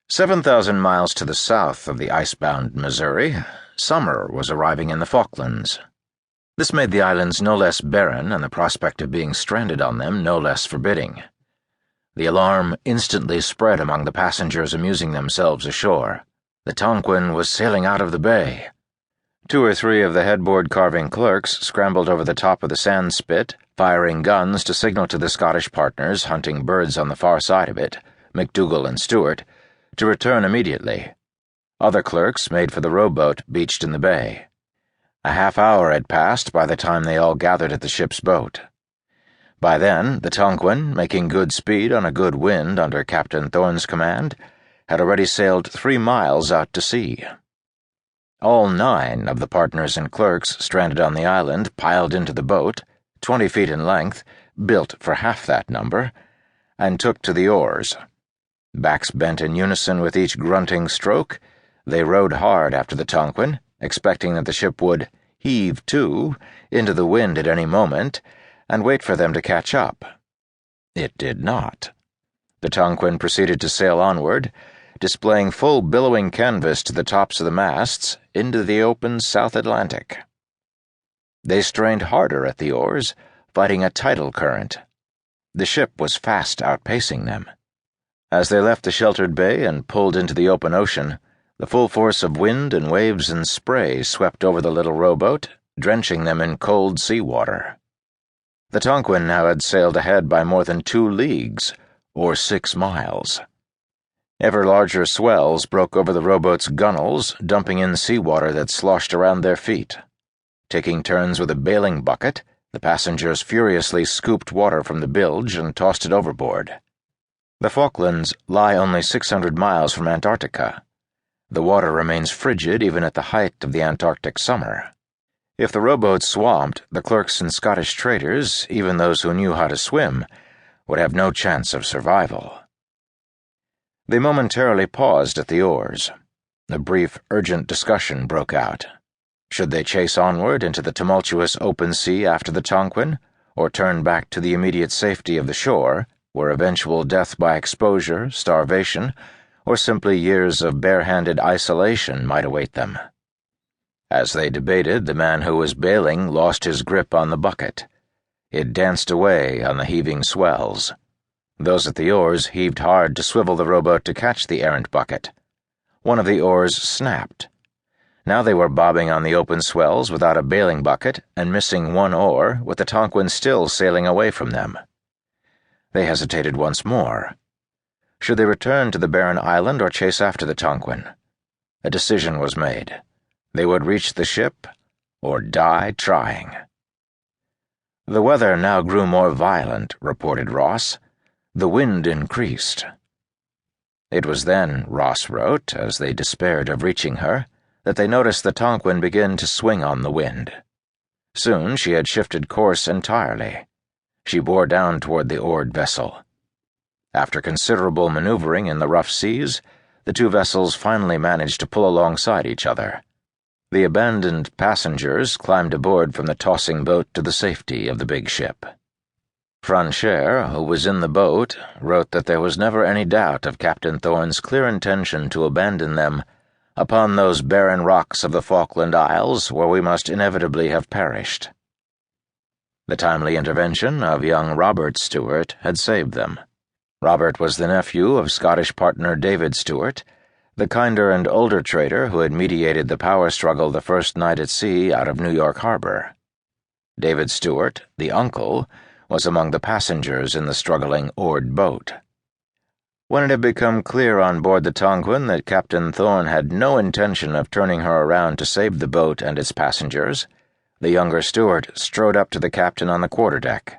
7,000 miles to the south of the icebound Missouri, summer was arriving in the Falklands. This made the islands no less barren and the prospect of being stranded on them no less forbidding. The alarm instantly spread among the passengers amusing themselves ashore. The Tonquin was sailing out of the bay. 2 or 3 of the headboard carving clerks scrambled over the top of the sand spit, firing guns to signal to the Scottish partners hunting birds on the far side of it, McDougal and Stewart, to return immediately. Other clerks made for the rowboat beached in the bay. A half-hour had passed by the time they all gathered at the ship's boat. By then, the Tonquin, making good speed on a good wind under Captain Thorne's command, had already sailed 3 miles out to sea. All 9 of the partners and clerks stranded on the island piled into the boat, 20 feet in length, built for half that number, and took to the oars. Backs bent in unison with each grunting stroke, they rowed hard after the Tonquin, expecting that the ship would heave to into the wind at any moment and wait for them to catch up. It did not. The Tonquin proceeded to sail onward, displaying full billowing canvas to the tops of the masts into the open South Atlantic. They strained harder at the oars, fighting a tidal current. The ship was fast outpacing them. As they left the sheltered bay and pulled into the open ocean, the full force of wind and waves and spray swept over the little rowboat, drenching them in cold sea water. The Tonquin now had sailed ahead by more than 2 leagues, or 6 miles. Ever larger swells broke over the rowboat's gunwales, dumping in seawater that sloshed around their feet. Taking turns with a bailing bucket, the passengers furiously scooped water from the bilge and tossed it overboard. The Falklands lie only 600 miles from Antarctica. The water remains frigid even at the height of the Antarctic summer. If the rowboat swamped, the clerks and Scottish traders, even those who knew how to swim, would have no chance of survival. They momentarily paused at the oars. A brief, urgent discussion broke out. Should they chase onward into the tumultuous open sea after the Tonquin, or turn back to the immediate safety of the shore, where eventual death by exposure, starvation, or simply years of bare-handed isolation might await them? As they debated, the man who was bailing lost his grip on the bucket. It danced away on the heaving swells. Those at the oars heaved hard to swivel the rowboat to catch the errant bucket. One of the oars snapped. Now they were bobbing on the open swells without a bailing bucket and missing 1 oar, with the Tonquin still sailing away from them. They hesitated once more. Should they return to the barren island or chase after the Tonquin? A decision was made. They would reach the ship or die trying. The weather now grew more violent, reported Ross. The wind increased. It was then, Ross wrote, as they despaired of reaching her, that they noticed the Tonquin begin to swing on the wind. Soon she had shifted course entirely. She bore down toward the oared vessel. After considerable maneuvering in the rough seas, the 2 vessels finally managed to pull alongside each other. The abandoned passengers climbed aboard from the tossing boat to the safety of the big ship. Francher, who was in the boat, wrote that there was never any doubt of Captain Thorne's clear intention to abandon them upon those barren rocks of the Falkland Isles where we must inevitably have perished. The timely intervention of young Robert Stewart had saved them. Robert was the nephew of Scottish partner David Stewart, the kinder and older trader who had mediated the power struggle the first night at sea out of New York Harbor. David Stewart, the uncle, was among the passengers in the struggling oared boat. When it had become clear on board the Tonquin that Captain Thorne had no intention of turning her around to save the boat and its passengers, the younger Stewart strode up to the captain on the quarterdeck.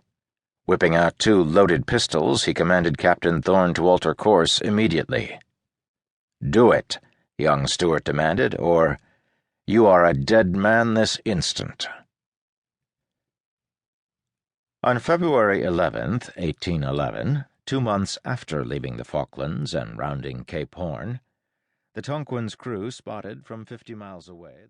Whipping out 2 loaded pistols, he commanded Captain Thorne to alter course immediately. "Do it," young Stewart demanded, or, "You are a dead man this instant." On February 11th, 1811, 2 months after leaving the Falklands and rounding Cape Horn, the Tonquin's crew spotted from 50 miles away